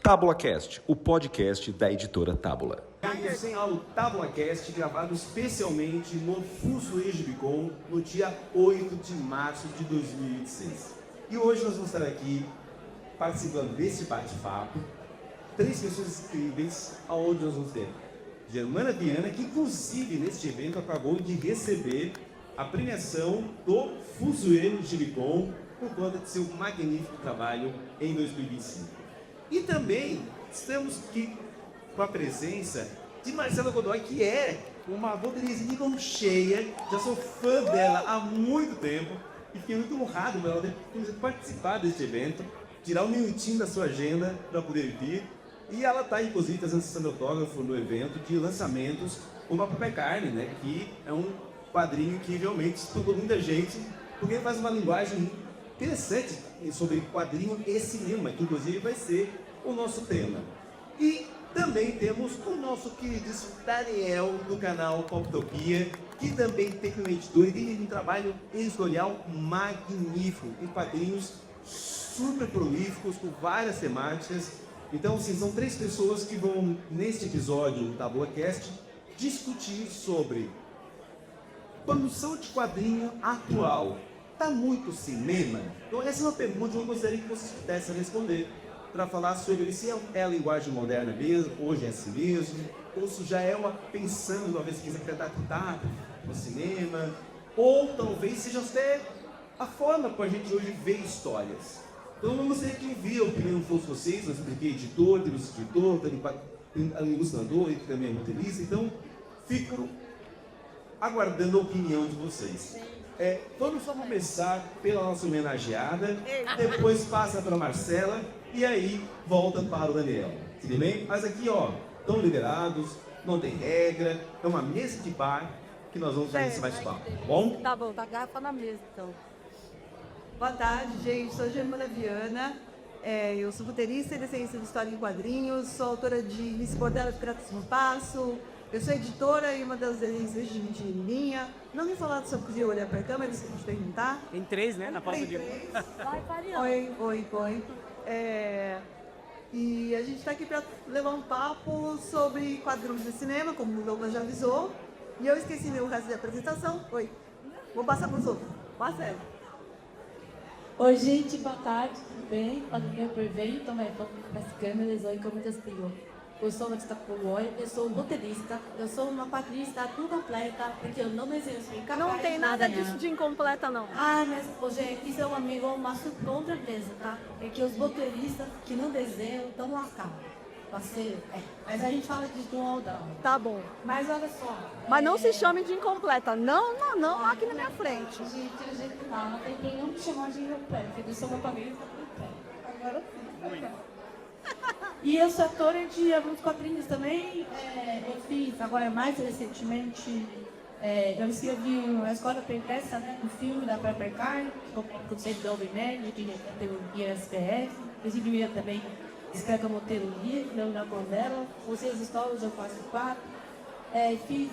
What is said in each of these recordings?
TábulaCast, o podcast da editora Tábula. Sem aula TábulaCast, gravado especialmente no Fuzue Gibicon, no dia 8 de março de 2026. E hoje nós vamos estar aqui participando desse bate-papo, três pessoas incríveis, aonde nós vamos ter Germana Viana, que inclusive neste evento acabou de receber a premiação do Fuzue Gibicon por conta de seu magnífico trabalho em 2025. E também estamos aqui com a presença de Marcela Godoy, que é uma roteirista de mão cheia. Já sou fã dela há muito tempo e fiquei muito honrado por ela ter participado deste evento, tirar um minutinho da sua agenda para poder vir. E ela está, inclusive, fazendo sessão autógrafo no evento de lançamentos, como a Paper Carne, né, que é um quadrinho que realmente estudou muita gente, porque faz uma linguagem interessante sobre quadrinho e cinema, que inclusive vai ser o nosso tema. E também temos o nosso queridíssimo Daniel, do canal Poptopia, que também tem um editor e tem um trabalho editorial magnífico, em quadrinhos super prolíficos, com várias temáticas. Então, assim, são três pessoas que vão, neste episódio do TábulaCast, discutir sobre produção de quadrinho atual. Está muito cinema? Então essa é uma pergunta que eu gostaria que vocês pudessem responder, para falar sobre se é a linguagem moderna mesmo, hoje é assim mesmo, ou se já é uma pensando, talvez, que quiser adaptar no cinema, ou talvez seja até a forma como a gente hoje vê histórias. Então eu gostaria que ouvir a opinião de todos vocês, nós temos aqui editor, temos escritor, tem ilustrador e também é roteirista, então fico aguardando a opinião de vocês. Vamos só começar pela nossa homenageada, depois passa para a Marcela e aí volta para o Daniel. Tudo bem? Mas aqui, ó, estão liberados, não tem regra, é uma mesa de bar que nós vamos fazer esse bate-papo, tá bom? Tá bom, tá garrafa na mesa então. Boa tarde, gente. Sou Germana Viana. Eu sou roteirista e desenhista de história em quadrinhos. Sou autora de Miss Bordela de Piratas no Passo. Eu sou editora e uma das desenhistas de Mentirinha. Não me falaram sobre podia olhar para a câmera, se vocês perguntar. Tem três, né? Na pauta de... Vai, Faria. Oi. E a gente está aqui para levar um papo sobre quadrinhos de cinema, como o Douglas já avisou. E eu esqueci meu resto de apresentação. Oi. Vou passar para os outros. Marcelo. Oi, gente, boa tarde, tudo bem? Quando me apresento, vamos para as câmeras, oi, como eu explico. Eu sou uma Titapuoi, eu sou roteirista, eu sou uma quadrista tudo completa, porque eu não desenho explicar. Não tem nada disso de incompleta, não. Ah, mas, gente, isso é um amigo, uma surpresa, tá? É que os roteiristas que não desenham estão lascados. Mas a gente fala disso no aldão. Tá bom. Mas olha só. Mas não se chame de incompleta. Não, aqui na minha frente. Gente, não tem quem não me chamar de incompleta, porque eu sou uma quadrista completa. Agora sim. E eu sou atora de alguns quadrinhos também. Eu fiz, agora mais recentemente, eu escrevi a Escola Perpétua, né, no filme da Paper Carne, com o Centro do Albermelli, de categoria SPF. Inclusive, também escrevo Monteiro Livre, na Condela. Vocês histórias eu faço 4. Fiz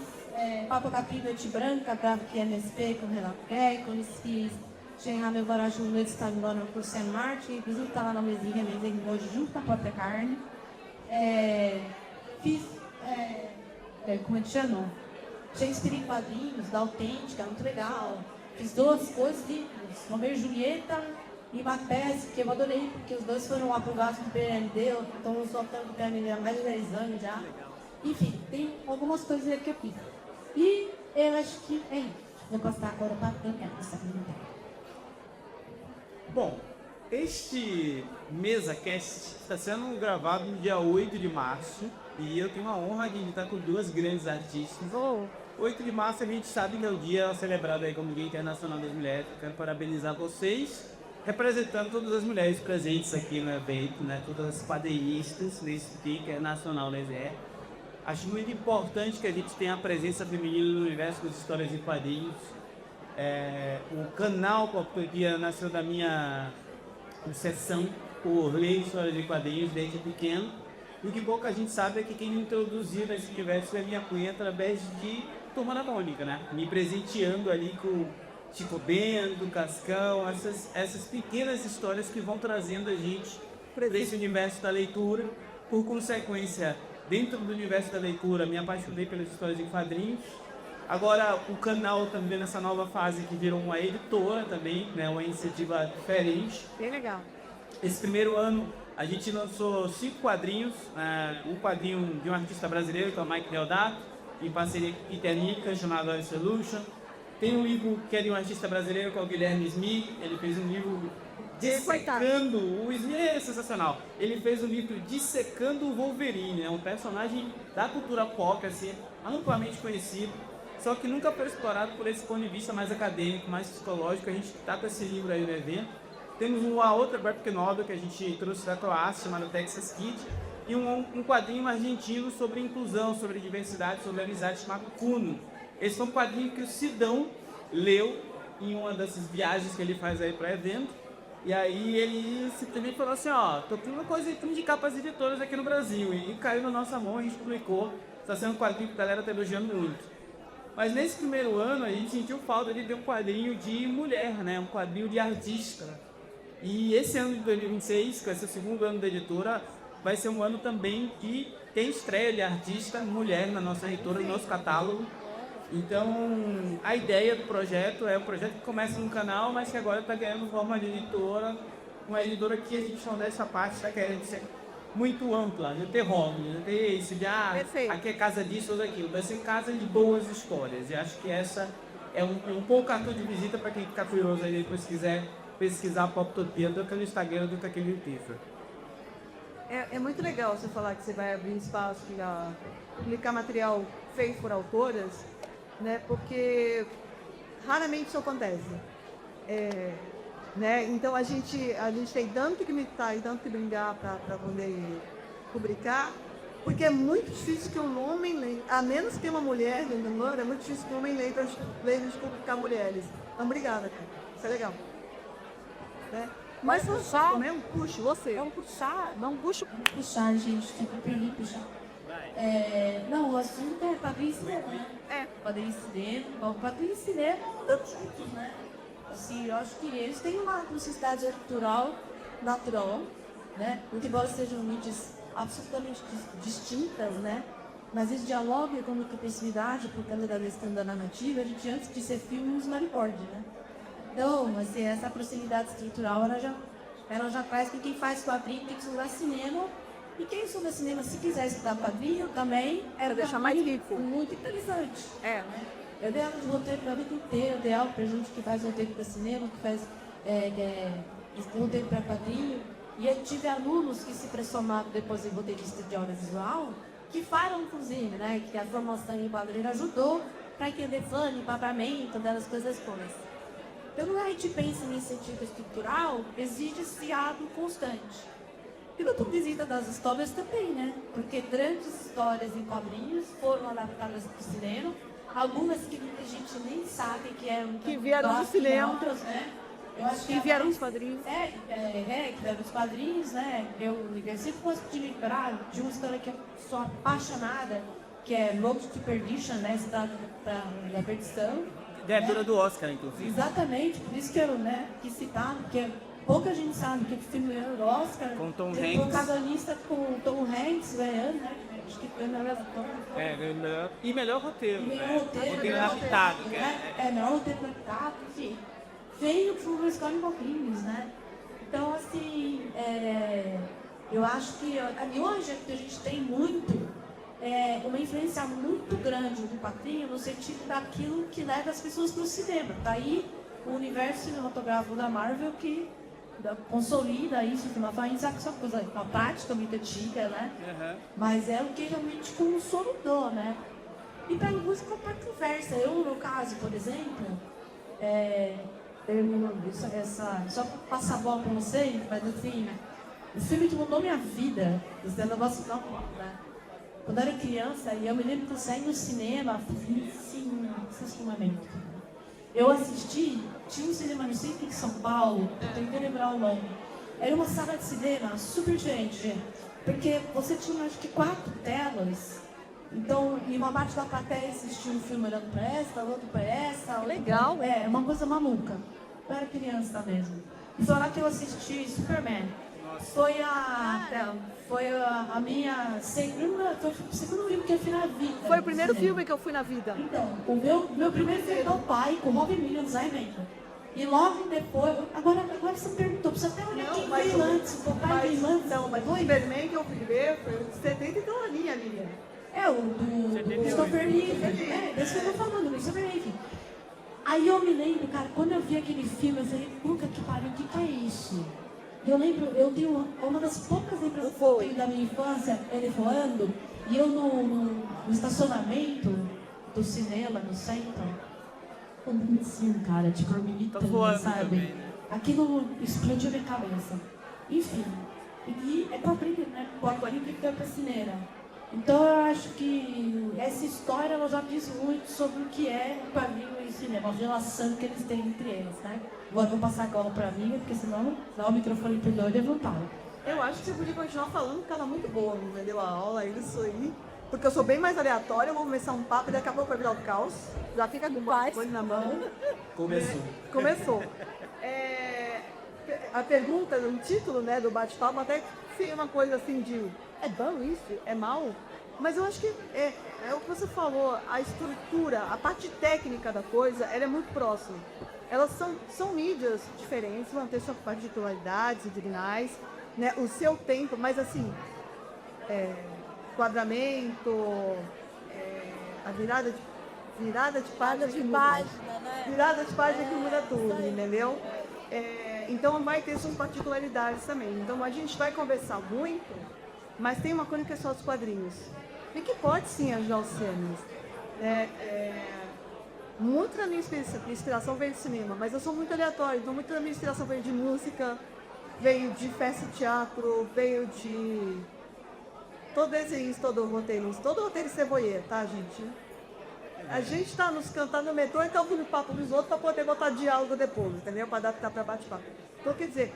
Papa Capri Noite Branca, da MSP, com Renato Greco. Fiz Gerard Meu Varaju Noite Estamilona por Sam Martin. Inclusive, está lá na mesinha hoje, junto com a própria carne. Fiz, como é que chama? Shakespeare em quadrinhos, da Autêntica, muito legal. Fiz 2 coisas, livros, Romeu e Julieta e Macbeth, que eu adorei, porque os dois foram aprovados no PND, então eu sou autor do PND há mais de 10 anos já. Enfim, tem algumas coisas que eu fiz. E eu acho que é isso. Vou passar agora para a câmera. Bom, este MesaCast está sendo gravado no dia 8 de março e eu tenho a honra de estar com 2 grandes artistas. 8 de março a gente sabe que é o dia celebrado aí como Dia Internacional das Mulheres. Eu quero parabenizar vocês, representando todas as mulheres presentes aqui no evento, né? Todas as quadrinistas nesse Dia Internacional da ESE. Acho muito importante que a gente tenha a presença feminina no universo das histórias de quadrinhos. O canal Poptopia nasceu da minha obsessão por ler histórias de quadrinhos desde pequeno. E o que pouca gente sabe é que quem me introduziu nesse universo foi a minha cunha através de Turma da Mônica, né? Me presenteando ali com Chico Bento, Cascão, essas pequenas histórias que vão trazendo a gente para esse universo da leitura. Por consequência, dentro do universo da leitura, me apaixonei pelas histórias em quadrinhos. Agora o canal também nessa nova fase que virou uma editora também, né, uma iniciativa diferente. Bem legal. Esse primeiro ano a gente lançou 5 quadrinhos, um quadrinho de um artista brasileiro, que é o Mike Deodato, em parceria com Peter Nica, chamado A Solution. Tem um livro que é de um artista brasileiro, que é o Guilherme Smith. Ele fez um livro dissecando, o Smith é sensacional. Ele fez um livro dissecando o Wolverine, é um personagem da cultura pop, assim, amplamente conhecido, só que nunca foi explorado por esse ponto de vista mais acadêmico, mais psicológico. A gente está com esse livro aí no evento. Temos uma outra graphic novel que a gente trouxe da Croácia, chamada Texas Kid, e um quadrinho argentino sobre inclusão, sobre diversidade, sobre amizade, chamado Kuno. Esse foi um quadrinho que o Sidão leu em uma dessas viagens que ele faz aí para evento. E aí ele simplesmente falou assim, ó, tô tendo uma coisa aí para indicar para as editoras aqui no Brasil. E caiu na nossa mão, a gente publicou. Está sendo um quadrinho que a galera está elogiando muito. Mas nesse primeiro ano a gente sentiu falta de ter um quadrinho de mulher, né? Um quadrinho de artista. E esse ano de 2026, que vai ser o segundo ano da editora, vai ser um ano também que tem estreia de artista mulher na nossa editora, no nosso catálogo. Então, a ideia do projeto é um projeto que começa no canal, mas que agora está ganhando forma de editora. Uma editora que a gente, nessa parte, está querendo ser muito ampla, de ter hobby, de ter isso, de aqui é casa disso ou daquilo. Vai ser casa de boas histórias. E acho que essa é um pouco cartão de visita para quem ficar curioso aí depois quiser pesquisar Poptopia, do que no Instagram, do que aqui no YouTube. É muito legal você falar que você vai abrir espaço para publicar material feito por autoras, né? Porque raramente isso acontece. Né? Então a gente tem tanto que militar e tanto que brigar para poder publicar, porque é muito difícil que um homem leia, a menos que tenha uma mulher dentro do é muito difícil que um homem leia para gente publicar mulheres. Então, obrigada, cara. Isso é legal. Né? Mas puxar, puxe você. é um puxar, não puxo. Puxar, gente, tipo, perdi puxar. Não, o assunto é quadrinho e cinema, né? Quadrinho e cinema. Bom, quadrinho e cinema andando juntos, né? Assim, eu acho que eles têm uma necessidade cultural natural, né? Embora sejam mídias absolutamente distintas, né? Mas eles dialogam com muita proximidade por causa da questão da narrativa. A gente, antes de ser filme, usa storyboard, né? Então, assim, essa proximidade estrutural, ela já traz que quem faz quadrinho tem que estudar cinema. E quem estuda cinema, se quiser estudar quadrinho, também Para deixar mais rico. Muito interessante. É. Eu dei aula de roteiro para a vida inteira, eu dei aula para gente que faz roteiro para cinema, que faz roteiro para quadrinho. E eu tive alunos que se transformaram depois em roteirista de audiovisual, que falam, inclusive, né, que a formação em quadrinho ajudou para entender fã, empapamento, delas coisas todas. Então, quando a gente pensa em incentivo estrutural, exige esse ato constante. E do ponto de vista das histórias também, né? Porque grandes histórias em quadrinhos foram adaptadas para o cinema, algumas que muita gente nem sabe que eram... Que vieram do cinema. Outras, né? Eu acho Que vieram dos quadrinhos. Que vieram dos quadrinhos, né? Eu sempre gosto de lembrar de uma história que eu sou apaixonada, que é Road to Perdition, né? Estrada da Perdição. Ganhadora do Oscar, inclusive. Exatamente, por isso que eu quis citar, porque pouca gente sabe que o filme ganhou o Oscar. Com Tom Hanks. Tem protagonista com o Tom Hanks ganhando, né? Acho que foi melhor Tom. Melhor. E melhor roteiro, Melhor né? roteiro adaptado. Melhor roteiro adaptado, enfim. Veio para uma escola em quadrinhos, né? Então, assim, eu acho que hoje a gente tem uma influência muito grande do quadrinho no sentido daquilo que leva as pessoas para o cinema. Daí o universo cinematográfico da Marvel que consolida isso de uma forma, uma prática muito antiga, né? Uhum. Mas é o que realmente consolidou, né? E para a música uma conversa. Eu, no meu caso, por exemplo, só para passar a bola para vocês, mas assim, o filme que mudou minha vida, você não vai citar um pouco, né? Quando eu era criança, e eu me lembro que eu saí no cinema, sensacionalmente. Eu assisti, tinha um cinema no centro de São Paulo, eu tentei lembrar o nome. Era uma sala de cinema super diferente, gente. Porque você tinha, acho que, 4 telas. Então, em uma parte da plateia assistia um filme olhando para essa, outro para essa. Legal. Uma coisa maluca. Eu era criança mesmo. E foi lá que eu assisti Superman. Foi a minha segundo livro que eu fui na vida. Foi o primeiro filme que eu fui na vida. Então, o meu primeiro filme é do pai, com o Robin Williams, aí lembra. E logo depois, agora você perguntou, precisa até olhar quem veio antes, o papai veio antes. Não, mas o Superman que eu fui ver foi o 70 e então ali, amiga. É, o do Christopher Reeve. É, desse que eu tô falando, do Christopher Reeve. Aí eu me lembro, cara, quando eu vi aquele filme, eu falei, puta que pariu, o que é isso? Eu lembro, eu tenho uma das poucas lembranças que eu tenho da minha infância, ele voando, e eu no estacionamento do cinema, no centro, andando assim, cara, de cor militante, sabe? Aquilo explodiu minha cabeça. Enfim, e é quadrinho, né? Quadrinho que foi pra cinema. Então eu acho que essa história ela já diz muito sobre o que é o quadrinho e o cinema, a relação que eles têm entre eles, né? Agora vou passar a cola pra mim, porque senão dá o microfone pro doido e levantar. Eu acho que você podia continuar falando porque ela é muito boa, entendeu? A aula, isso aí. Porque eu sou bem mais aleatória, eu vou começar um papo e daqui a pouco vai virar o caos. Já fica com o microfone na mão. Começou. A pergunta, o título, né, do bate-papo até foi uma coisa assim de é bom isso? É mal? Mas eu acho que é o que você falou, a estrutura, a parte técnica da coisa, ela é muito próxima. Elas são mídias diferentes, vão ter sua particularidades individuais, né, o seu tempo, mas assim, enquadramento, a virada de página que muda. né? Virada de página que muda tudo, entendeu? Então vai ter suas particularidades também. Então a gente vai conversar muito, mas tem uma coisa que é só os quadrinhos. E que pode sim ajudar os cinemas. Muito da minha inspiração veio do cinema, mas eu sou muito aleatória, então muito da minha inspiração veio de música, veio de festa de teatro, veio de todo desenhista, todo roteiro ceboieiro, tá, gente? A gente tá nos cantando no metrô e tá ouvindo papo dos outros para poder botar diálogo depois, entendeu? Para adaptar para bate-papo. Então, quer dizer,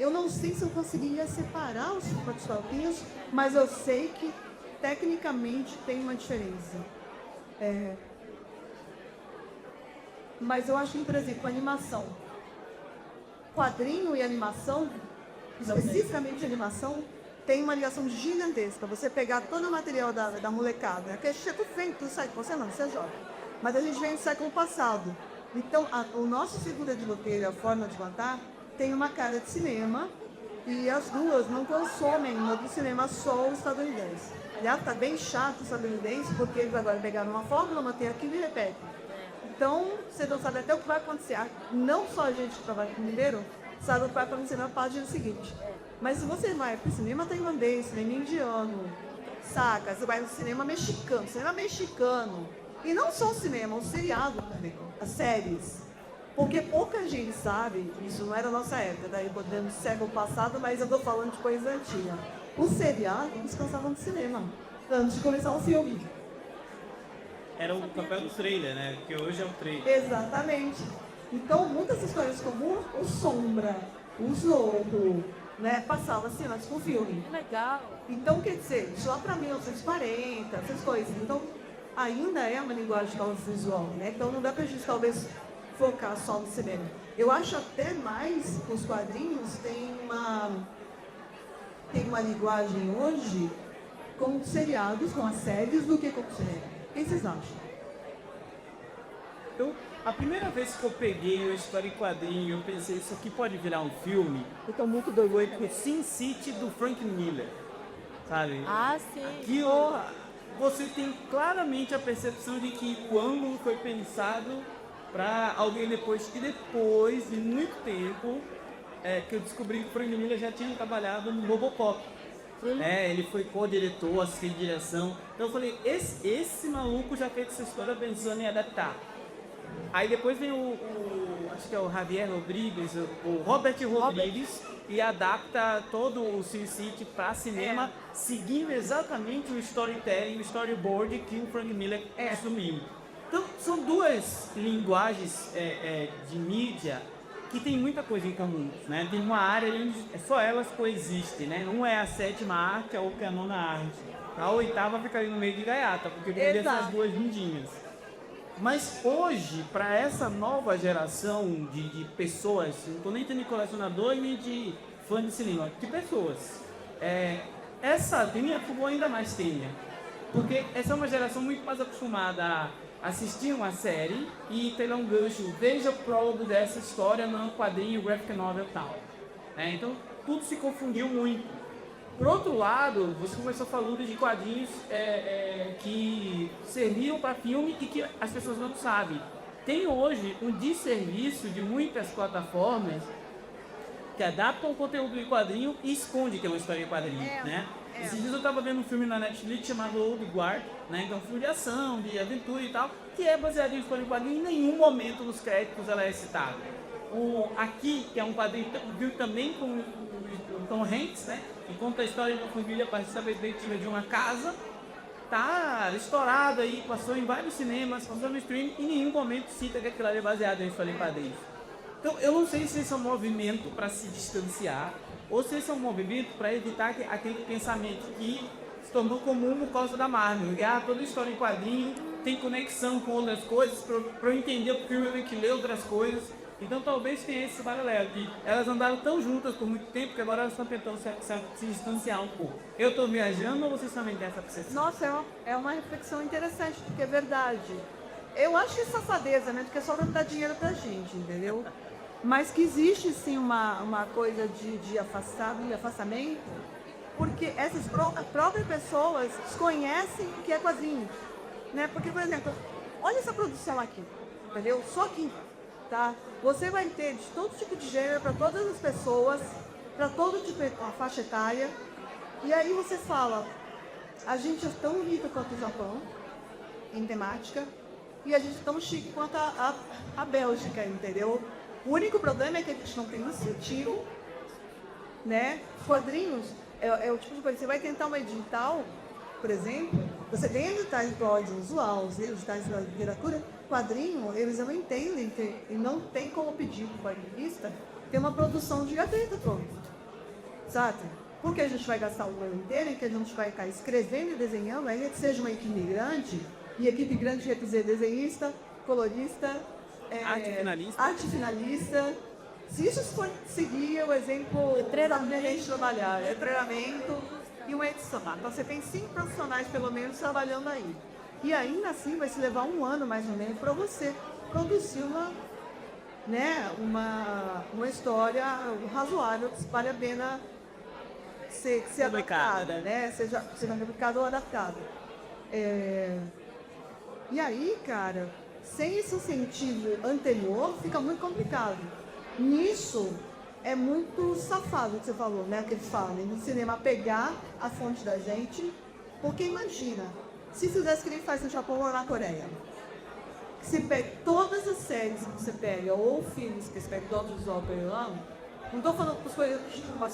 eu não sei se eu conseguiria separar os quadrinhos, mas eu sei que tecnicamente tem uma diferença. Mas eu acho que, por exemplo, animação. Quadrinho e animação, especificamente animação, tem uma ligação gigantesca. Você pegar todo o material da molecada, que tudo vem do século, você não, você é jovem. Mas a gente vem do século passado. Então, o nosso figura de roteiro, a forma de contar, tem uma cara de cinema e as duas não consomem no cinema só o estadunidense. Aliás, está bem chato o estadunidense, porque eles agora pegaram uma fórmula, mantêm aquilo e repetem. Então, você não sabe até o que vai acontecer. Não só a gente que trabalha com mineiro sabe o que vai acontecer na página seguinte. Mas se você vai para o cinema tailandês, cinema indiano, saca? Você vai no cinema mexicano. E não só o cinema, o seriado também, as séries. Porque pouca gente sabe, isso não era a nossa época, daí podemos século passado, mas eu estou falando de coisa antiga. O seriado descansava no cinema, antes de começar o filme. Era o papel do trailer, né? Porque hoje é o trailer. Exatamente. Então, muitas histórias como o Sombra, o Zorro, né, passava assim antes do filme. Que legal. Então, quer dizer, isso lá para 1940, essas coisas. Então, ainda é uma linguagem de audiovisual, né? Então, não dá pra gente, talvez, focar só no cinema. Eu acho até mais que os quadrinhos têm uma linguagem hoje com seriados, com as séries, do que com o cinema. O que vocês acham? A primeira vez que eu peguei uma história em quadrinho, eu pensei, isso aqui pode virar um filme. Eu tô muito doido. Foi com Sin City do Frank Miller, sabe? Ah, sim. Que você tem claramente a percepção de que o ângulo foi pensado para alguém depois de muito tempo, que eu descobri que o Frank Miller já tinha trabalhado no Robocop. Ele foi co-diretor, assistente de direção. Então eu falei, esse maluco já fez essa história pensando em adaptar. Aí depois vem acho que é o Javier Rodrigues, o Robert Rodrigues, e adapta todo o Sin City para cinema, seguindo exatamente o storytelling, o storyboard que o Frank Miller assumiu. Então, são duas linguagens de mídia que tem muita coisa em comum, né? Tem uma área onde só elas coexistem, né? Uma é a 7ª arte, a outra é a 9ª arte. A 8ª fica ali no meio de gaiata, porque eu queria essas duas lindinhas. Mas hoje, para essa nova geração de pessoas, não estou nem tendo de colecionador e nem de fã de cinema, de pessoas, essa tênia ficou ainda mais tênia. Porque essa é uma geração muito mais acostumada a assistir uma série e ter um gancho, veja o prólogo dessa história no quadrinho, graphic novel e tal. Então, tudo se confundiu muito. Por outro lado, você começou falando de quadrinhos que serviam para filme e que as pessoas não sabem. Tem hoje um desserviço de muitas plataformas que adaptam o conteúdo de quadrinho e esconde que é uma história de quadrinho, né? Esses dias eu estava vendo um filme na Netflix chamado Old Guard, né? Então, um filme de ação, de aventura e tal, que é baseado em história de quadrinho e em nenhum momento nos créditos ela é citada. Aqui, que é um quadrinho também com o Tom Hanks, né? Que conta a história de uma família participativa de uma casa, tá estourado aí, passou em vários cinemas, passou no streaming e em nenhum momento cita que aquilo ali é baseado em história em quadrinhos. Então, eu não sei se esse é um movimento para se distanciar ou se esse é um movimento para evitar aquele pensamento que se tornou comum por causa da Marvel. Toda história em quadrinho tem conexão com outras coisas, para eu entender o filme eu tenho que ler outras coisas. Então talvez tenha esse paralelo, que elas andaram tão juntas por muito tempo que agora elas estão tentando se distanciar um pouco. Eu estou viajando ou vocês também têm essa percepção? Nossa, é uma reflexão interessante, porque é verdade. Eu acho que é safadeza, né? Porque é só para dar dinheiro pra gente, entendeu? Mas que existe sim uma coisa de afastamento, porque essas próprias pessoas desconhecem o que é quadrinho, né? Porque, por exemplo, olha essa produção aqui, entendeu? Só aqui, tá? Você vai ter de todo tipo de gênero para todas as pessoas, para todo tipo de faixa etária, e aí você fala, a gente é tão rico quanto o Japão, em temática, e a gente é tão chique quanto a Bélgica, entendeu? O único problema é que a gente não tem incentivo, né? Quadrinhos é o tipo de coisa, você vai tentar um edital, por exemplo, você tem editais para audiovisual, os editais para literatura, quadrinho, eles não entendem, e não tem como pedir para o quadrinista ter uma produção de gaveta, pronto, sabe? Porque a gente vai gastar o ano inteiro, em que a gente vai ficar escrevendo e desenhando, ainda que seja uma equipe grande, e equipe grande quer dizer desenhista, colorista, arte finalista. Se isso for seguir o exemplo treinamento a gente trabalhar, é treinamento e uma edição. Então você tem 5 profissionais pelo menos trabalhando aí. E ainda assim vai se levar um ano mais ou menos para você produzir uma história razoável que vale a pena ser adaptada, né? Seja publicada ou adaptada. E aí, cara, sem esse incentivo anterior, fica muito complicado. Nisso, é muito safado o que você falou, né? Que eles falam, no cinema, pegar a fonte da gente, porque imagina, se fizesse que nem faz no Japão ou na Coreia, se pega todas as séries que você pega, ou filmes que você pega do audiovisual peruano, não estou falando das coisas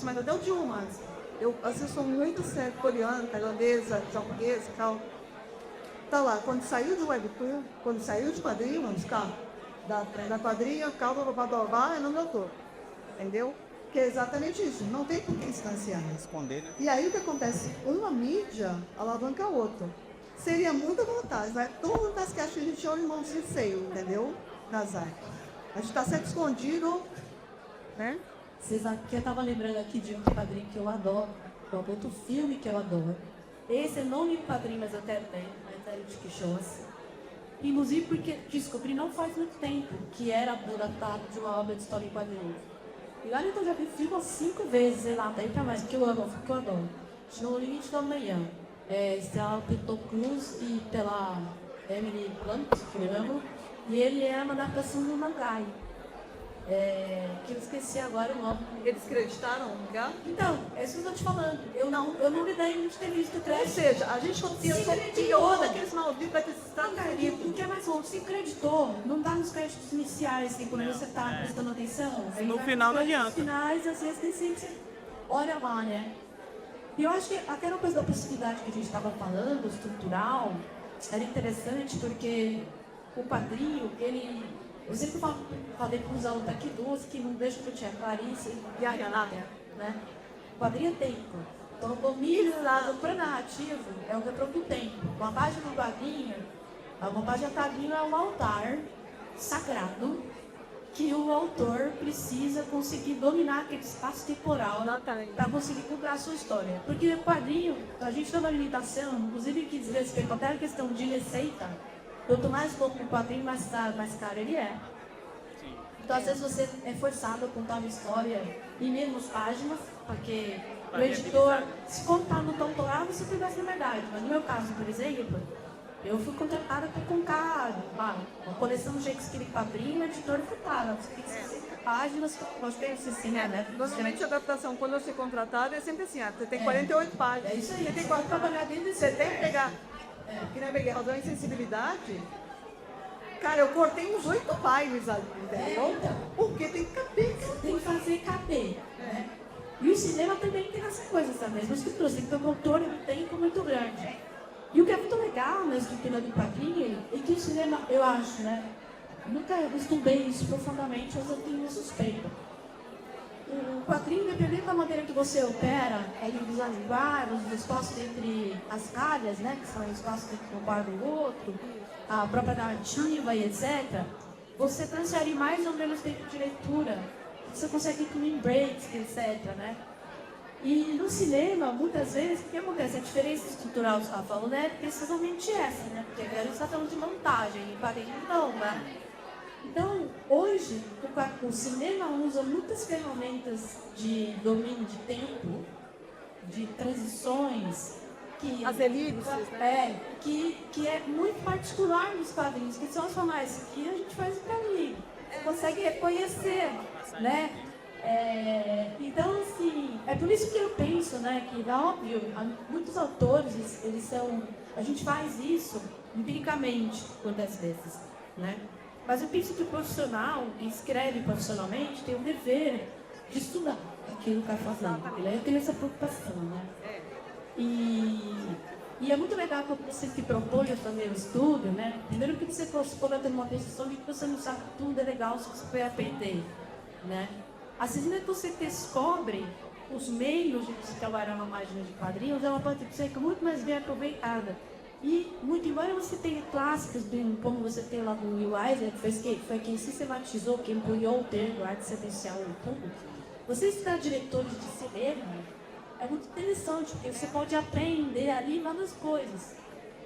mas até o de umas. Eu assisto muito série coreana, tailandesa, japonesa e tal. Tá lá, quando saiu de webtoon, quando saiu de quadrinho, vamos ficar da quadrinha, calma, babá, é no meu autor. Entendeu? Que é exatamente isso, não tem por que distanciar. Esconder, né? E aí o que acontece? Uma mídia alavanca a outra. Seria muita vantagem, vai todo mundo que acha que a gente é um irmãozinho feio, entendeu? Nas artes. A gente está sempre escondido, né? Vocês que eu estava lembrando aqui de um quadrinho que eu adoro, outro filme que eu adoro. Esse é não livro quadrinho, mas eu até tenho, de Quixote. Inclusive porque descobri não faz muito tempo que era adaptado de uma obra de história em quadrinhos. E olha, então já vi filme umas 5 vezes, sei lá, daí pra mais, que eu amo, que eu adoro. No Limite da Manhã. Estrela pelo Cruz e pela Emily Blunt, que eu amo. E ele é uma adaptação do Mangai. Que eu esqueci agora o nome. Eles acreditaram no lugar? Então, é isso que eu estou te falando. Eu não me dei de ter visto o Ou crédito. seja, a gente copiou daqueles malditos, daqueles O que é mais louco? Se acreditou, não dá nos créditos iniciais, assim, quando você está prestando atenção. No final não adianta. Nos finais, às vezes, tem sempre. Olha lá, né? E eu acho que até uma coisa da possibilidade que a gente estava falando, estrutural, era interessante porque o quadrinho, ele. Eu sempre falei para os alunos daqui duas que não deixam que eu tinha Clarice e a Renata, né? O quadrinho é tempo. Então, o lado para narrativo é o retrô do tempo. Com a página do quadrinho, A montagem de quadrinho é um altar sagrado que o autor precisa conseguir dominar aquele espaço temporal para conseguir contar a sua história. Porque o quadrinho, a gente tem uma limitação, inclusive que diz respeito até a questão de receita. Quanto mais pouco o quadrinho, mais caro ele é. Então, às vezes, você é forçado a contar uma história em menos páginas, porque o editor, se contar no tom autoral, você tem mais liberdade. Mas no meu caso, por exemplo, eu fui contratada para contar uma coleção de Shakespeare em quadrinho, o editor furtava. Você tem 60 páginas, nós temos assim, né? Normalmente a adaptação, quando eu sou contratada, é sempre assim, você tem 48 páginas. É isso aí, Você tem você pode trabalhar dentro desse Você tem que pegar. Que nem eu peguei razão e sensibilidade. Cara, eu cortei uns 8 páginas ali, entendeu? Então. Porque tem que caber. Tem que fazer caber, né? E o cinema também tem essa coisa, essa mesma estrutura. Você tem que ter um controle do tempo muito grande. E o que é muito legal na estrutura do quadrinho é que o cinema, eu acho, né? Nunca estudei isso profundamente, mas eu tenho uma suspeita. O quadrinho, dependendo da maneira que você opera, dos linguagens, os espaços entre as calhas, né? Que são espaços entre um guarda e o outro, a própria narrativa e etc., você transfere mais ou menos tempo de leitura. Você consegue incluir breaks, etc., né? E no cinema, muitas vezes, o que acontece? A diferença estrutural que você estava falando é precisamente essa, né? Porque agora a gente está falando de montagem, e quadrinho não, né? Então, hoje, o cinema usa muitas ferramentas de domínio de tempo, de transições, As elipses, né? Que é muito particular nos quadrinhos, que são as famosas que a gente faz para mim. Você consegue reconhecer, né? Então, assim, é por isso que eu penso, né, que, óbvio, muitos autores, a gente faz isso empiricamente, muitas vezes, né? Mas eu penso que o profissional, que escreve profissionalmente, tem o dever de estudar aquilo que está fazendo. Eu tenho essa preocupação, né? E é muito legal quando você se propõe a fazer o estudo, né? Primeiro que você coloca numa posição de que você não sabe tudo, é legal se você for aprender, né? Às vezes que você descobre os meios de você trabalhar na página de quadrinhos, é uma parte que fica muito mais bem aproveitada. E, muito embora você tenha clássicos, como você tem lá do Will Eisner, que foi quem sistematizou, quem empunhou o termo arte sequencial no público, você estudar diretores de cinema é muito interessante, porque você pode aprender ali várias coisas.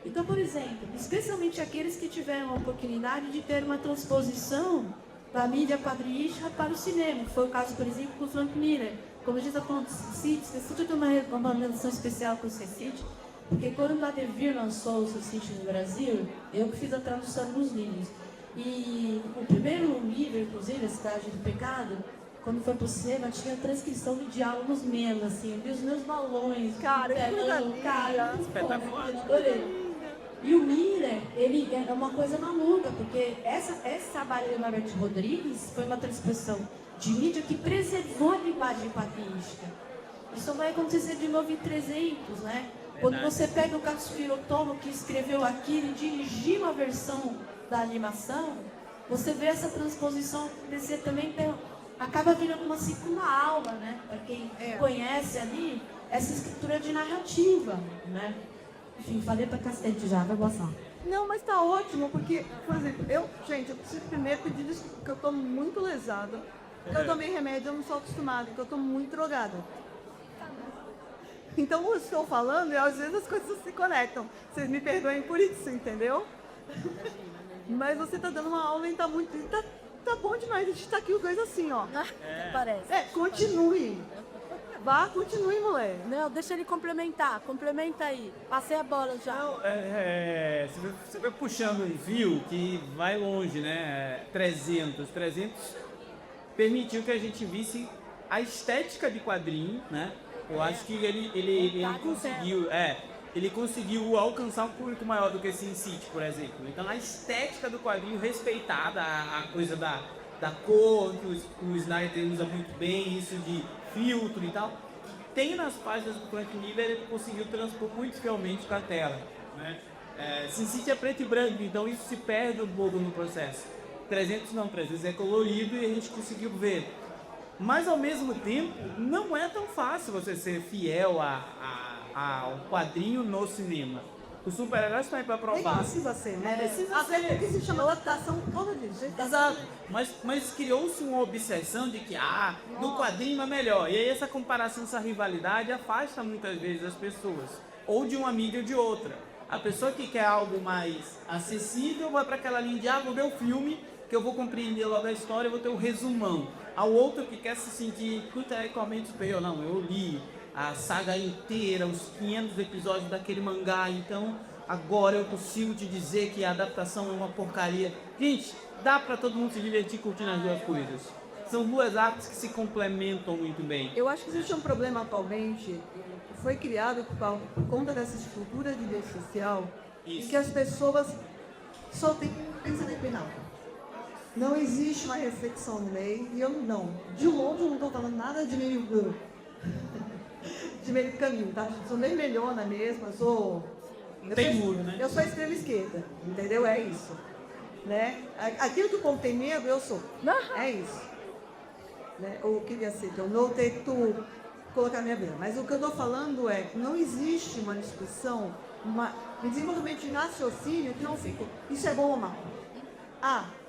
Então, por exemplo, especialmente aqueles que tiveram a oportunidade de ter uma transposição da mídia quadrinística para o cinema. Foi o caso, por exemplo, do Frank Miller. Como a gente está falando do City, você tem uma relação especial com o City, porque quando a Devir lançou o City no Brasil, eu que fiz a tradução dos livros. E o primeiro livro, inclusive, A Cidade do Pecado, quando foi pro cinema, tinha transcrição de diálogos mesmo, assim, eu vi os meus balões. Cara, que coisa linda. Cara, adorei. E o Miller, ele é uma coisa maluca, porque esse trabalho do Norbert Rodrigues foi uma transposição de mídia que preservou a linguagem quadrística. Isso vai acontecer de novo em 300, né? Quando você pega o Katsuhiro Otomo, que escreveu aquilo e dirigiu a versão da animação, você vê essa transposição acontecer também, acaba virando uma aula, né? Para quem conhece ali, essa escritura de narrativa, né? Enfim, falei pra cacete já, vai gostar. Não, mas tá ótimo, porque, por exemplo, eu preciso primeiro pedir desculpa, porque eu tô muito lesada. Eu tomei remédio, eu não sou acostumada, porque eu tô muito drogada. Então, eu estou falando e às vezes as coisas se conectam. Vocês me perdoem por isso, entendeu? Mas você tá dando uma aula e tá muito... Tá bom demais, a gente tá aqui coisa assim, ó. Parece. Continue. Vá, continue, moleque. Não, deixa ele complementar. Complementa aí. Passei a bola já. Não, você vai puxando um fio que vai longe, né? 300 permitiu que a gente visse a estética de quadrinho, né? Eu acho que ele conseguiu alcançar um público maior do que Sin City, por exemplo. Então a estética do quadrinho respeitada, a coisa da cor, que o Snyder usa muito bem, isso de filtro e tal. Tem nas páginas do Frank Miller, ele conseguiu transpor muito fielmente com a tela, né? Sin City é preto e branco, então isso se perde um pouco no processo. 300 é colorido e a gente conseguiu ver. Mas, ao mesmo tempo, não é tão fácil você ser fiel ao quadrinho no cinema. Os super-heróis estão aí pra Nem provar. precisa ser, né? Precisa Até ser. porque se chama adaptação toda de jeito. Exato. Mas criou-se uma obsessão de que, do quadrinho é melhor. E aí essa comparação, essa rivalidade afasta muitas vezes as pessoas. Ou de uma mídia ou de outra. A pessoa que quer algo mais acessível vai para aquela linha de, vou ver o filme, que eu vou compreender logo a história, eu vou ter um resumão. Ao outro que quer se sentir intelectualmente superior, não, eu li a saga inteira, os 500 episódios daquele mangá, então agora eu consigo te dizer que a adaptação é uma porcaria. Gente, dá para todo mundo se divertir curtindo as duas coisas. São duas artes que se complementam muito bem. Eu acho que existe um problema atualmente, que foi criado por conta dessa estrutura de rede social, em que as pessoas só têm pensamento penal. Não existe uma reflexão no meio, e eu não. De longe eu não estou falando nada de meio do caminho, tá? Sou meio melhona mesmo, eu sou... Não tem muro, né? Eu sou extrema esquerda, entendeu? É isso. Né? Aquilo que o povo tem medo, eu sou. É isso. Né? Ou queria ser, que eu não tento colocar minha vida. Mas o que eu estou falando é que não existe uma discussão, um desenvolvimento de raciocínio que não fica. Isso é bom ou mal?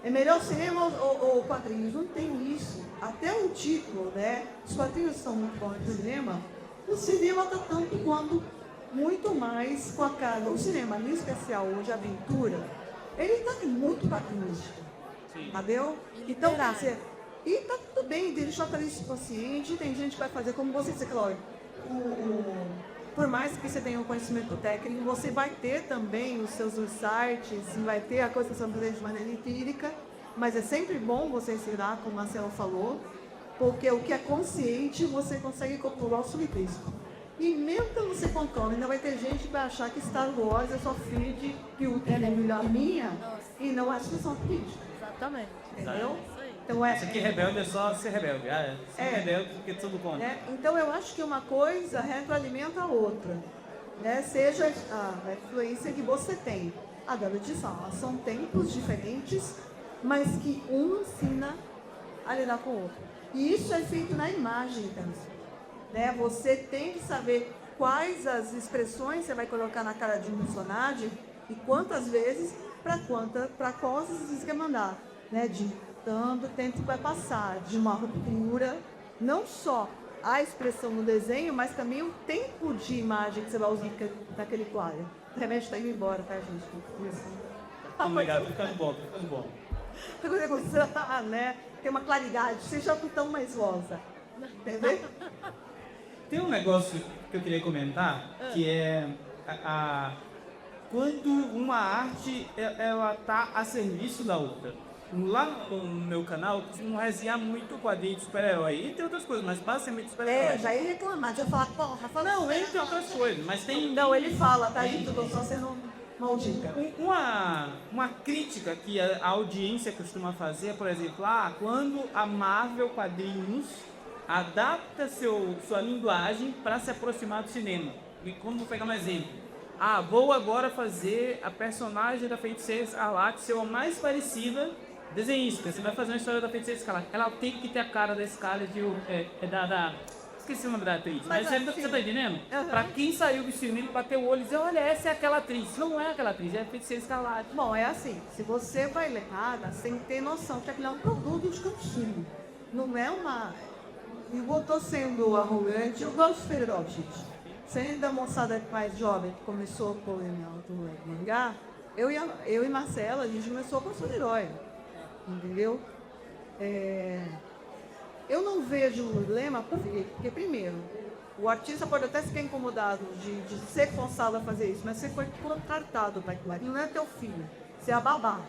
É melhor cinema ou quadrinhos? Não tem isso. Até o título, né? Os quadrinhos são muito bons no cinema. O cinema está tanto quanto, muito mais com a cara. O cinema, em especial hoje, a aventura, ele está muito quadrinístico. Entendeu? Então, quer dizer, e tá tudo bem, tem jornalista consciente, tem gente que vai fazer como você disse, Cláudio. Por mais que você tenha um conhecimento técnico, você vai ter também os seus insights, vai ter a coisa que você vai fazer de maneira empírica, mas é sempre bom você ensinar, como o Marcelo falou, porque o que é consciente você consegue controlar o subtexto. E mesmo que você controle, ainda vai ter gente que vai achar que Star Wars é só feed, que o ela é melhor minha, e não acha que são críticos. Exatamente. Entendeu? Isso aí. Então Isso aqui rebelde é só ser rebelde. Ser rebelde porque tudo contra. Né? Então eu acho que uma coisa retroalimenta a outra. Né? Seja a influência que você tem. Agora eu te falo, são tempos diferentes, mas que um ensina a lidar com o outro. E isso é feito na imagem, então. Né? Você tem que saber quais as expressões você vai colocar na cara de um personagem e quantas vezes para qual você quer mandar. Né? De tanto tempo que vai passar, de uma ruptura, não só a expressão no desenho, mas também o tempo de imagem que você vai usar naquele quadro. O remédio está indo embora, tá, gente? Obrigado, ficando bom, ficando bom. Então, quando você consegue, né? Tem uma claridade, você já não tão mais rosa. Entendeu? Tem um negócio que eu queria comentar, que é quando uma arte ela tá a serviço da outra. Lá no meu canal, eu costumo resenhar muito quadrinho de super-herói. E tem outras coisas, mas basicamente super-herói. Já ia reclamar, já ia falar, porra, fala. Não, entre outras coisas, mas tem... Não, ele fala, tá, gente? Eu tô só sendo maldita. Uma crítica que a audiência costuma fazer, por exemplo, quando a Marvel Quadrinhos adapta sua linguagem para se aproximar do cinema. E como vou pegar um exemplo? Vou agora fazer a personagem da Feiticeira Escarlate ser a mais parecida desenhista. Você vai fazer uma história da Feiticeira Escarlate. Ela tem que ter a cara da Scarlett, esqueci o nome da atriz, mas você tá entendendo? Pra quem saiu do cinema, bateu o olho e dizer, olha, essa é aquela atriz. Não é aquela atriz, é a Feiticeira Escarlate. Bom, é assim, se você vai ler nada, você tem que ter noção que aquilo é um produto de consumo. Não é uma... Eu tô sendo arrogante, eu gosto de super-herói, gente. Sendo da moçada mais jovem que começou com o mangá, eu e Marcela, a gente começou com o super-herói. Entendeu? Eu não vejo um problema, porque primeiro, o artista pode até ficar incomodado de ser forçado a fazer isso, mas você foi contratado para aquilo. Não é teu filho, você é a babá.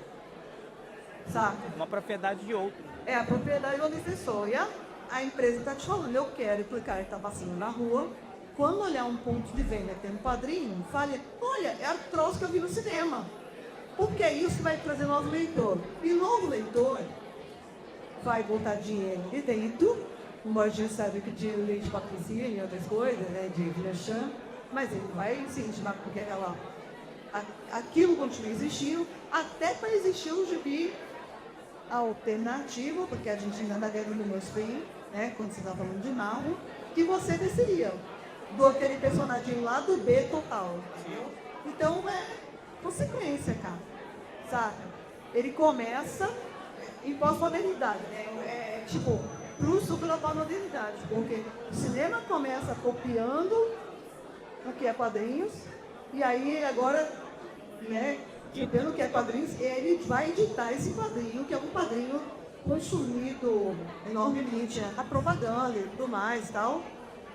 Sabe? Uma propriedade de outro. É a propriedade de outra pessoa. E a empresa está te falando, eu quero que o cara está passando na rua, quando olhar um ponto de venda que tem um quadrinho, fale, olha, é a troço que eu vi no cinema. Porque é isso que vai trazer novo leitor. E o novo leitor vai botar dinheiro de dentro, embora a gente sabe que dinheiro leite patrocínio e outras coisas, né, de Viachan, mas ele vai se intimar porque aquilo continua existindo, até para existir um gibi alternativo, porque a gente ainda está dentro do meu stream, né, quando você está falando de Marvel, que você desceria do aquele personagem lá do B total. Então, é consequência, cara, sabe? Ele começa em pós-modernidade, né? Tipo, pro sul da pós-modernidade, porque o cinema começa copiando o que é quadrinhos, e aí agora, né, copiando o que é quadrinhos, ele vai editar esse quadrinho, que é um quadrinho consumido enormemente, a propaganda e tudo mais e tal,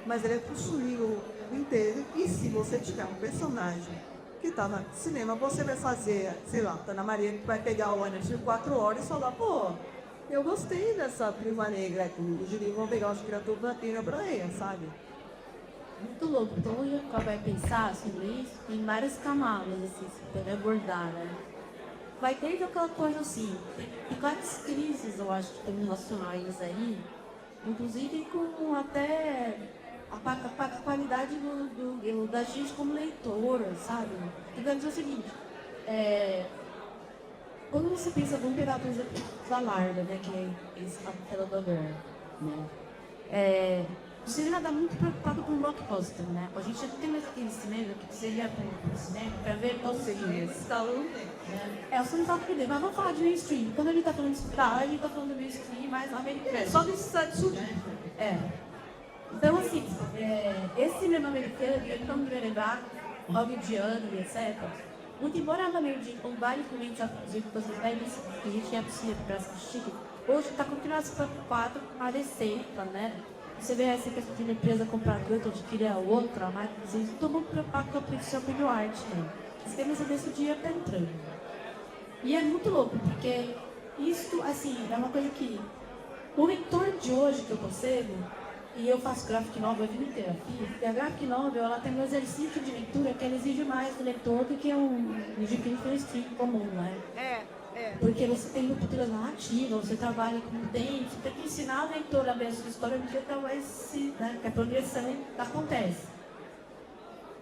mas ele é consumido inteiro, e se você tiver um personagem que tá no cinema, você vai fazer, sei lá, tá na Maria, que vai pegar o ônibus de 4 horas e falar, pô, eu gostei dessa prima negra, os jurídicos vão pegar os criaturas da tira pra ele, sabe? Muito louco. Então o Jacó vai pensar sobre isso em várias camadas, assim, se puder abordar, né? Vai desde aquela coisa assim, tem várias crises, eu acho, que estão relacionadas aí, inclusive com até a qualidade da gente como leitora, sabe? Digamos o seguinte, quando você pensa, vamos pegar, por exemplo, Valarda, né, que é esse capítulo do Ver, né? O cinema está muito preocupado com o blockbuster, né? A gente não tem mais aquele cinema que seria para o cinema para ver todos os filmes. É, o cinema está perdendo, mas vamos falar de mainstream. Quando ele está falando de hospital, ele está falando de mainstream mais americano. Só desse site sul. Então, assim, esse cinema americano, ele não me levar hollywoodiano e etc. Muito embora ela meio de vários momentos que vocês devem que a gente é possível para assistir, hoje está continuando a se preocupado com a receita, né? Você vê essa questão de uma empresa comprar tanto, adquirir a outra, mas todo mundo preocupado com a produção de arte, né? Esse tema desse dia está entrando. E é muito louco, porque isso, assim, é uma coisa que o leitor de hoje que eu percebo, e eu faço graphic novel a vida inteira, e a graphic novel, ela tem um exercício de leitura que ela exige mais do leitor do que um de stream comum, né? Porque você tem ruptura narrativa, você trabalha com o tempo, você tem que ensinar a leitora a ver a sua história do que talvez né, que a progressão acontece.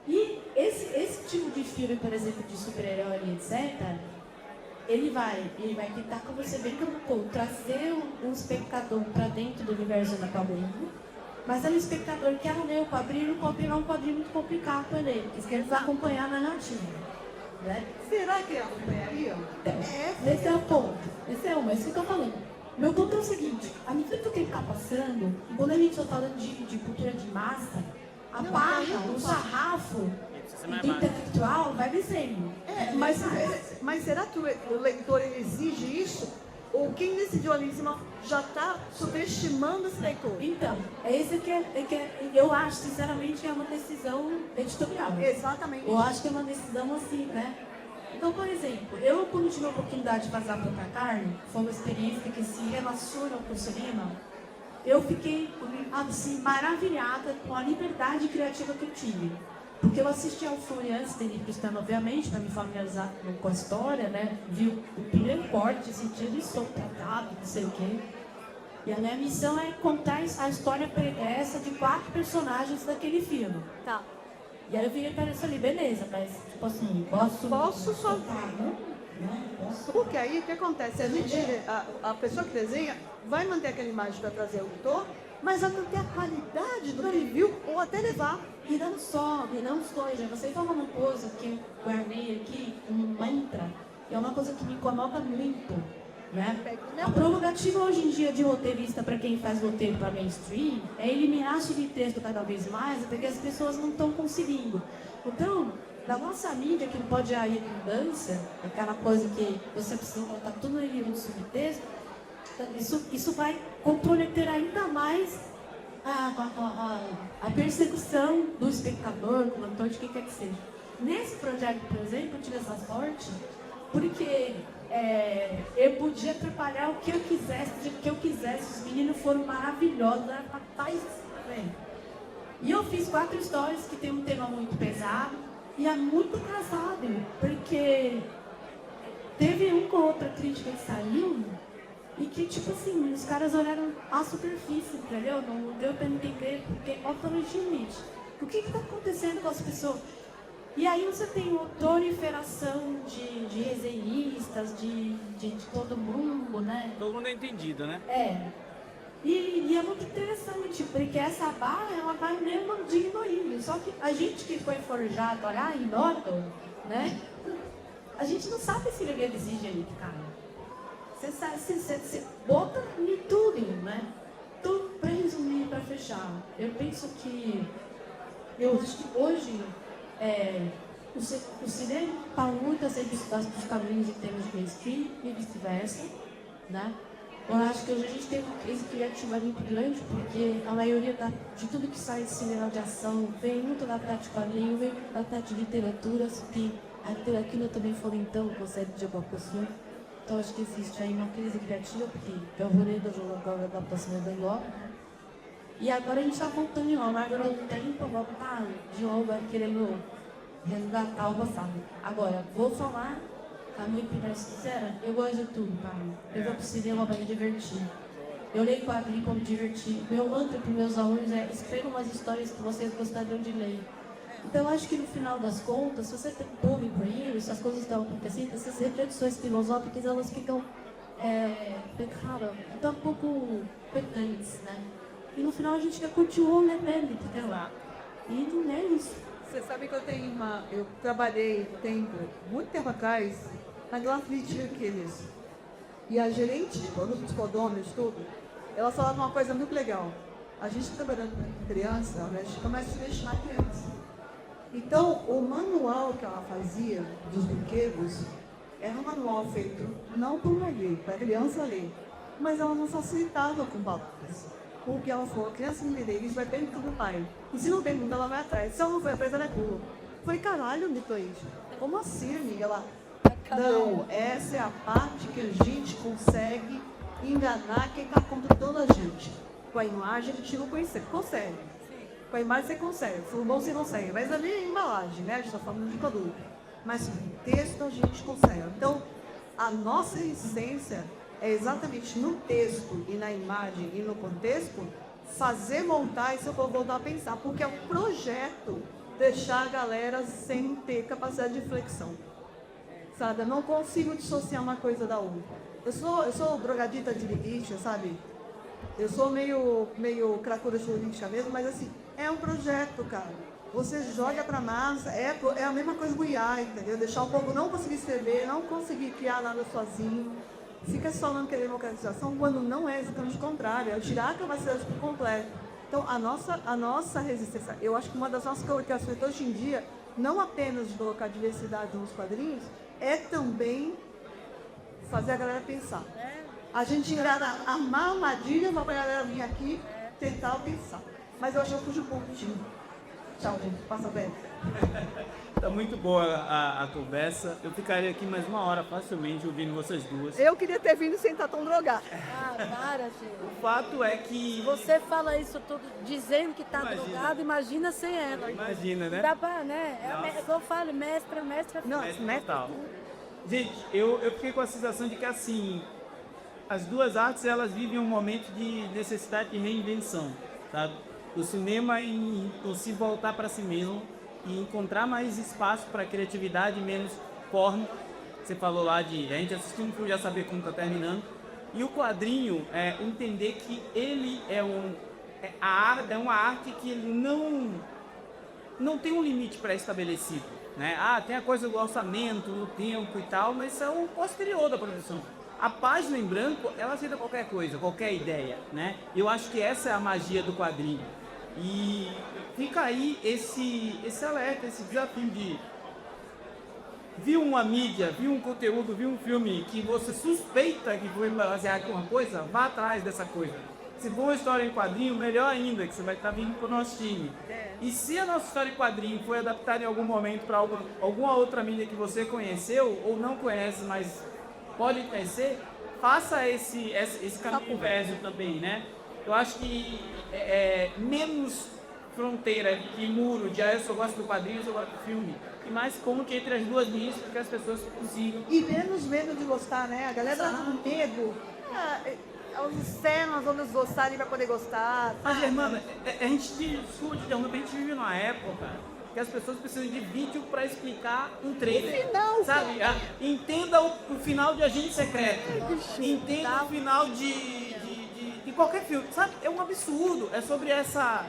E esse tipo de filme, por exemplo, de super-herói, etc., ele vai tentar, como você bem colocou, trazer um espectador para dentro do universo da quadrinho, mas é um espectador que quer ler o quadrinho, não pegar um quadrinho muito complicado para ele, porque ele vai acompanhar na narrativa. Né? Será que acompanharia? Esse é o ponto. Esse é isso que eu falei. Meu ponto é o seguinte, à medida que o tempo está passando, quando a gente está falando de cultura de massa, a barra, o sarrafo intelectual vai descendo. Mas será que o leitor exige isso? Ou quem decidiu ali em cima já está subestimando esse leitor? Então, esse que eu acho, sinceramente, que é uma decisão editorial. Exatamente. Eu acho que é uma decisão assim, né? Então, por exemplo, eu quando tive a oportunidade de fazer a própria carne, foi uma experiência que se relaciona com o cinema, eu fiquei, assim, maravilhada com a liberdade criativa que eu tive. Porque eu assisti ao filme antes dele cristão, obviamente, para me familiarizar com a história, né? Vi o primeiro corte, sentido estou tratado, não sei o quê. E a minha missão é contar a história pregressa de 4 personagens daquele filme. Tá. E aí eu virei para isso ali, beleza, mas tipo assim, posso soltar, né? Porque aí o que acontece? A pessoa que desenha vai manter aquela imagem para trazer o autor, mas vai manter a qualidade do que ele viu ou até levar. E não só, você fala uma coisa que eu guardei aqui, um mantra, que é uma coisa que me incomoda muito, né? A prerrogativa hoje em dia de roteirista para quem faz roteiro para mainstream é eliminar subtexto cada vez mais, porque as pessoas não estão conseguindo. Então, da nossa mídia, que não pode haver redundância, aquela coisa que você precisa botar tudo no subtexto, isso vai comprometer ainda mais a perseguição do espectador, do leitor, de quem quer que seja. Nesse projeto, por exemplo, eu tive essa sorte porque eu podia trabalhar o que eu quisesse, do que eu quisesse. Os meninos foram maravilhosos, era rapaz, e eu fiz 4 histórias que tem um tema muito pesado e é muito engraçado, porque teve uma ou outra crítica que saiu e que, tipo assim, os caras olharam a superfície, entendeu? Não deu pra entender, porque altamente limite. O que está acontecendo com as pessoas? E aí você tem uma proliferação de resenhistas, de todo mundo, né? Todo mundo é entendido, né? E é muito interessante, porque essa barra, ela vai mesmo diminuindo. Só que a gente que foi forjado lá em Norton, né? A gente não sabe se ele é higiênico, cara. Você bota em tudo, né? Então, para resumir, para fechar, eu penso que hoje o cinema fala muito dos caminhos em termos de mainstream e vice-versa, né? Eu acho que hoje a gente tem uma crise criativa muito grande, porque a maioria de tudo que sai de cinema de ação vem muito da parte de quadrinho, vem da parte de literatura, que a literatura também fomentou o conceito de evocação. Então acho que existe aí uma crise criativa, porque eu vou ler do jogo agora da adaptação da Europa. E agora a gente está voltando em Roma, agora o tempo voltar de novo querendo resgatar o passado. Agora, vou falar, a minha opinião sincera, eu gosto de tudo, cara. Eu vou pro cinema para me divertir. Eu leio quadrinho para me divertir. Meu mantra para meus alunos é: escrevam umas histórias que vocês gostariam de ler. Então, eu acho que no final das contas, se você tem fome por isso, as coisas estão acontecendo, essas reflexões filosóficas, elas ficam então, um pouco pedantes, né? E no final a gente quer continuar lembrando, entendeu? E não é isso. Você sabe que eu trabalhei muito tempo atrás, na Glaslit Achilles. E a gerente, dos condôminos, tudo, ela falava uma coisa muito legal. A gente trabalhando com criança, a gente começa a subestimar a criança. Então, o manual que ela fazia dos brinquedos era um manual feito não para ler, para a criança ler, mas ela não facilitava com palavras. Porque ela falou: a criança não lê, isso vai perguntar do pai. E se não pergunta, ela vai atrás. Se ela não foi atrás, ela é burra. Foi: caralho, Mito isso. Como assim, amiga? Ela: não, essa é a parte que a gente consegue enganar quem está contratando a gente. Com a imagem a gente não consegue. Com a imagem você consegue, com o bom você consegue. Mas ali é a embalagem, né? A gente está falando de produto. Mas com o texto a gente consegue. Então, a nossa essência é exatamente no texto e na imagem e no contexto fazer montar, e se eu for voltar a pensar, porque é um projeto deixar a galera sem ter capacidade de reflexão. Sabe? Eu não consigo dissociar uma coisa da outra. Eu sou drogadita de limite, sabe? Eu sou meio cracuda política mesmo, mas assim, é um projeto, cara. Você joga pra massa, é a mesma coisa do IA, entendeu? Deixar o povo não conseguir escrever, não conseguir criar nada sozinho. Fica só falando que é democratização, quando não é exatamente o contrário, é tirar a capacidade por completo. Então, a nossa resistência, eu acho que uma das nossas colocações hoje em dia, não apenas de colocar diversidade nos quadrinhos, é também fazer a galera pensar. A gente armar armadilha para a galera vir aqui tentar pensar. Mas eu acho que eu fujo um pouco de tchau, gente. Passa bem. Tá muito boa a conversa. Eu ficaria aqui mais uma hora facilmente ouvindo vocês duas. Eu queria ter vindo sem estar tão drogado. Ah, para, gente. O fato é que... Você fala isso tudo dizendo que tá drogado, imagina sem ela. Imagina, né? Dá pra, né? Eu falo, mestre. Não, Total. Gente, eu fiquei com a sensação de que, assim, as duas artes, elas vivem um momento de necessidade de reinvenção, sabe? O cinema em se voltar para si mesmo e encontrar mais espaço para criatividade, menos porno. Você falou lá de a gente assistir um filme já saber como está terminando. E o quadrinho é entender que ele é uma arte que ele não tem um limite pré-estabelecido, né? Tem a coisa do orçamento, do tempo e tal, mas isso é o posterior da produção. A página em branco, ela aceita qualquer coisa, qualquer ideia, né? Eu acho que essa é a magia do quadrinho. E fica aí esse alerta, esse desafio de viu uma mídia, viu um conteúdo, viu um filme que você suspeita que foi baseado em uma coisa, vá atrás dessa coisa. Se for uma história em quadrinho, melhor ainda, que você vai estar vindo para o nosso time. E se a nossa história em quadrinho foi adaptada em algum momento para alguma outra mídia que você conheceu ou não conhece, mas pode conhecer, faça esse caminho inverso também, né? Eu acho que menos fronteira e muro de eu só gosto do quadrinho, eu só gosto do filme, e mais ponte entre as duas linhas para que as pessoas consigam. E menos medo de gostar, né? A galera tá com medo. Os externos, vamos gostar e vai poder gostar. Mas, Germana, a gente discute, a gente vive numa época que as pessoas precisam de vídeo para explicar um trailer. Final, sabe? Entenda o final de Agente Secreto. Entenda o final de qualquer filme, sabe? É um absurdo. É sobre essa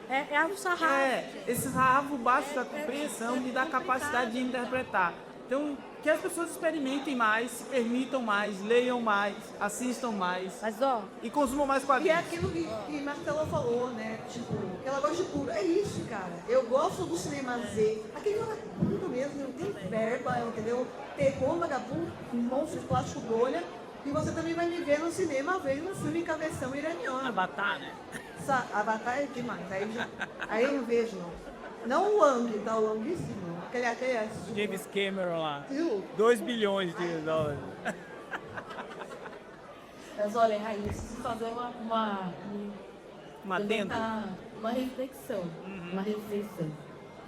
É um sarrafo. esse sarrafo baixo da compreensão e da capacidade de interpretar. Então, que as pessoas experimentem mais, se permitam mais, leiam mais, assistam mais Mas, ó, e consumam mais E é quadrinhos. aquilo que Marcela falou, né? Tipo, que ela gosta de puro. É isso, cara. Eu gosto do cinema Z. Aquele vagabundo mesmo, não tem verba, entendeu? Pegou um vagabundo, um monstro de plástico bolha. E você também vai me ver no cinema vendo um filme com a versão iraniana. Avatar, né? Avatar é demais. Aí eu não vejo, não. Não o Wang, tá? O Wang sim, não. Aquele James Cameron lá. Viu? 2 bilhões de dólares. Mas olha, Raíssa, preciso fazer Uma tenda. uma reflexão. Uma reflexão.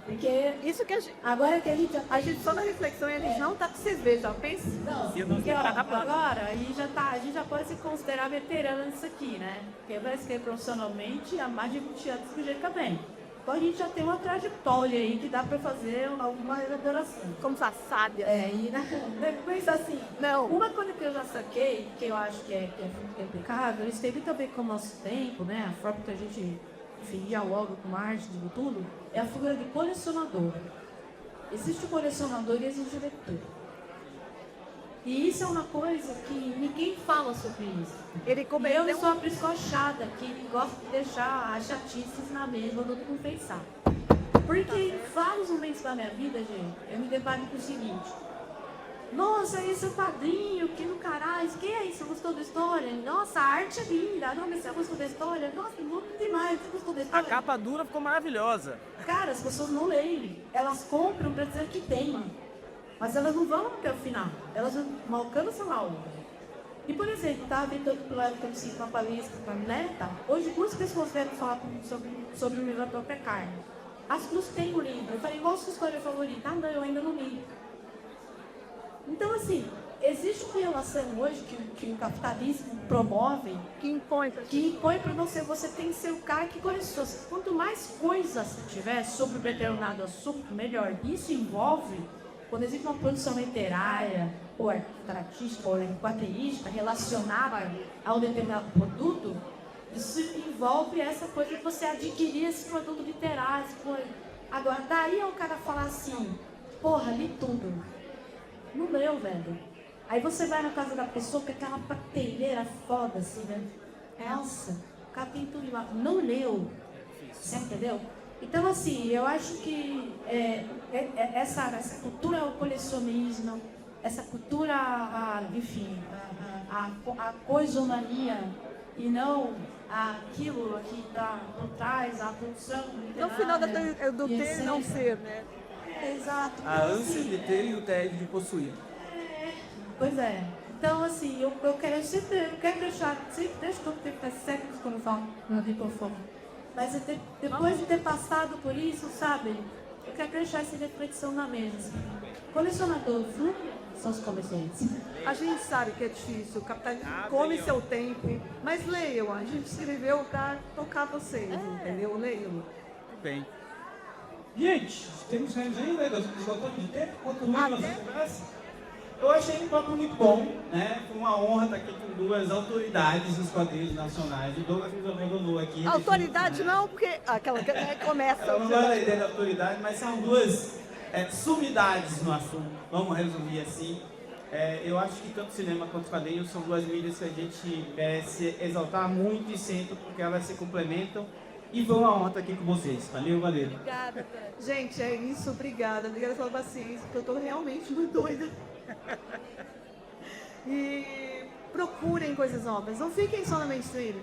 Porque Isso que a gente... agora que a gente A gente só na reflexão e a gente não tá com cerveja, pensa. Não, Eu não porque, sei ó, parar pra- agora aí já tá, a gente já pode se considerar veterana nisso aqui, né? Porque vai escrever profissionalmente há mais de 20 anos que o jeito bem. Então a gente já tem uma trajetória aí que dá pra fazer alguma elaboração. Como essa sábia. E depois assim, Não. uma coisa que eu já saquei, que eu acho que é complicado, isso tem muito a ver com o nosso tempo, né? A forma que a gente, enfim, dialoga com arte, de tudo, é a figura de colecionador. Existe o colecionador e existe o leitor. E isso é uma coisa que ninguém fala sobre isso. Ele E cometeu eu sou a priscochada que gosta de deixar as chatices na mesa do que pensar. Porque em vários momentos da minha vida, gente, eu me deparo com o seguinte: nossa, esse é o quadrinho, que no caralho, que é isso? Você gostou da história? Nossa, a arte é linda. Não, mas você gostou da história? Nossa, muito demais, você gostou da A história? capa dura ficou maravilhosa. Cara, as pessoas não leem. Elas compram pra dizer que tem. Mas elas não vão até o final. Elas não alcançam a obra. E, por exemplo, estava vendo uma palestra para a neta. Hoje, duas pessoas vieram falar sobre o livro da própria carne. As duas têm o livro. Eu falei, qual a sua história favorita? Ah, não, eu ainda não li. Então, assim, existe uma relação hoje que o capitalismo promove, que impõe pra gente. para você tem que ser o cara que coleciona. Quanto mais coisas você tiver sobre um determinado assunto, melhor. Isso envolve, quando existe uma produção literária, ou artística, ou quadrinista relacionada a um determinado produto, isso envolve essa coisa de você adquirir esse produto literário. Agora, daí é o cara falar assim, porra, li tudo. Não leu, velho. Aí você vai na casa da pessoa com aquela prateleira foda, assim, né? Nossa, o cara tem tudo lá. Não leu. Você entendeu? Então, assim, eu acho que essa cultura ao colecionismo, essa cultura, enfim, a coisomania, e não aquilo que está por trás, a produção literária. No final é do e ter e não etc. ser, né? Exato. A ânsia de ter e o tédio de possuir. Pois é. Então, assim, eu quero deixar, sempre deixo todo tempo até séculos quando eu falo no microfone. Mas depois de ter passado por isso, sabe, eu quero deixar essa reflexão na mesa. Assim. Colecionador, são os comerciantes. A gente sabe que é difícil, o capitalismo come seu tempo, mas leiam, a gente escreveu para tocar vocês, entendeu? Leiam. Muito bem. Gente, temos reuniões ainda, esgotando de tempo, quanto mais nós conversa. Eu achei um papo muito bom, né? Foi uma honra estar aqui com duas autoridades dos quadrinhos nacionais. O Douglas nos abandonou aqui. Autoridade não, porque aquela que começa. Eu não gosto da ideia da autoridade, mas são duas sumidades no assunto. Vamos resumir assim. Eu acho que tanto o cinema quanto os quadrinhos são duas mídias que a gente merece exaltar muito e sempre, porque elas se complementam. E foi uma honra estar aqui com vocês. Valeu, valeu. Obrigada, Gente, é isso, obrigada pela paciência, porque eu estou realmente muito doida. E procurem coisas novas, não fiquem só na mainstream,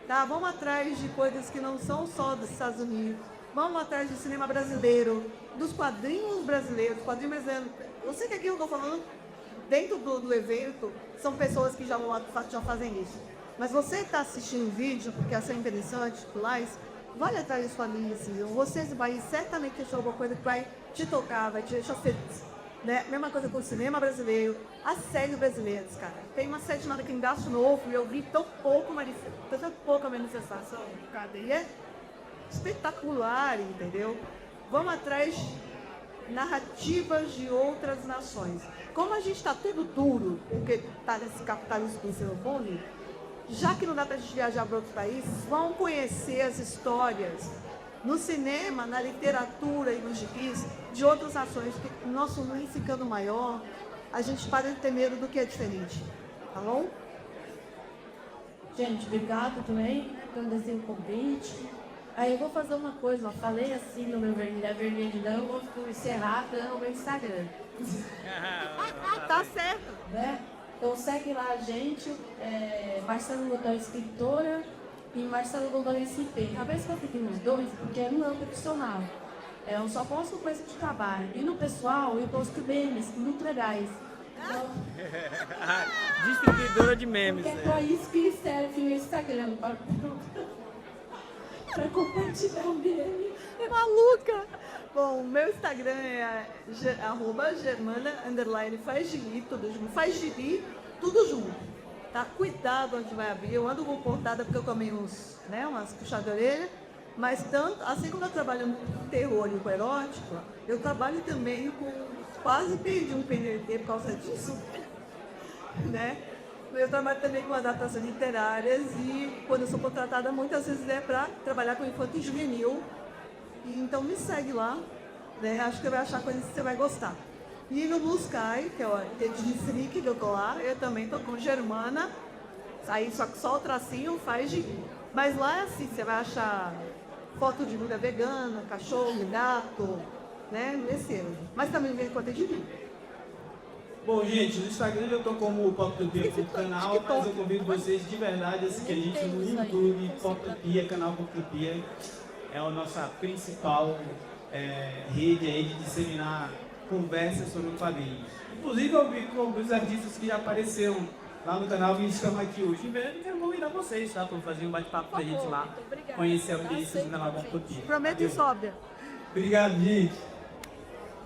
tá? Vamos atrás de coisas que não são só dos Estados Unidos, vamos atrás do cinema brasileiro, dos quadrinhos brasileiros, eu sei que aqui eu estou falando, dentro do evento, são pessoas que já fazem isso. Mas você está assistindo o vídeo, porque essa é interessante, vale atrás dos quadrinhos, assim, você vai certamente achar alguma coisa que vai te tocar, vai te deixar feliz. Né? Mesma coisa com o cinema brasileiro, as séries brasileiras, cara. Tem uma série chamada Cangaço Novo e eu vi tão pouca manifestação, cara. E é espetacular, entendeu? Vamos atrás de narrativas de outras nações. Como a gente está tendo duro, porque está nesse capitalismo do telefone, já que não dá para a gente viajar para outros países, vão conhecer as histórias no cinema, na literatura e nos gibis de outras nações, porque o nosso mundo ficando maior, a gente para de ter medo do que é diferente, tá bom? Gente, obrigada também, agradecer o convite. Aí eu vou fazer uma coisa, ó, falei assim no meu vermelhão, eu vou encerrar dando o meu Instagram. Tá certo. Né? Então segue lá a gente, Marcelo Godói Escritora e Marcelo Godói SP. Talvez que eu fique nos dois, porque é um profissional. Eu só posto coisa de trabalho. E no pessoal eu posto memes muito legais. Então, Distribuidora de memes. porque é para isso que serve o Instagram, para compartilhar o meme. É maluca! Bom, meu Instagram é @germana_fazgibi, tudo junto. Fazgibi, tudo junto. Tá? Cuidado onde vai abrir. Eu ando com portada porque eu tomei umas puxadas de orelha. Mas tanto, assim como eu trabalho com terror e com erótico, eu trabalho também com... Quase perdi um PNT por causa disso. Né? Eu trabalho também com adaptações literárias e quando eu sou contratada muitas vezes é para trabalhar com infanto juvenil. E, então me segue lá, né? Acho que você vai achar coisas que você vai gostar. E no Blue Sky, que é o de Freak que eu tô lá, eu também tô com Germana. Aí só o tracinho faz de... Mas lá é assim, você vai achar foto de mulher vegana, cachorro, gato, né? Besteira. Mas também vem conta de mim. Bom, gente, no Instagram eu tô como Poptopia como canal, mas eu convido vocês de verdade a seguir a gente no YouTube, Poptopia, canal Poptopia. É a nossa principal rede aí de disseminar conversas sobre quadrinhos. Inclusive eu vi com alguns artistas que já apareceram lá no canal que estão aqui hoje. Em breve eu vou convidar vocês, tá? Para fazer um bate-papo pra gente lá, conhecer o que é isso do canal Poptopia. Prometo e sobra. Obrigado, gente.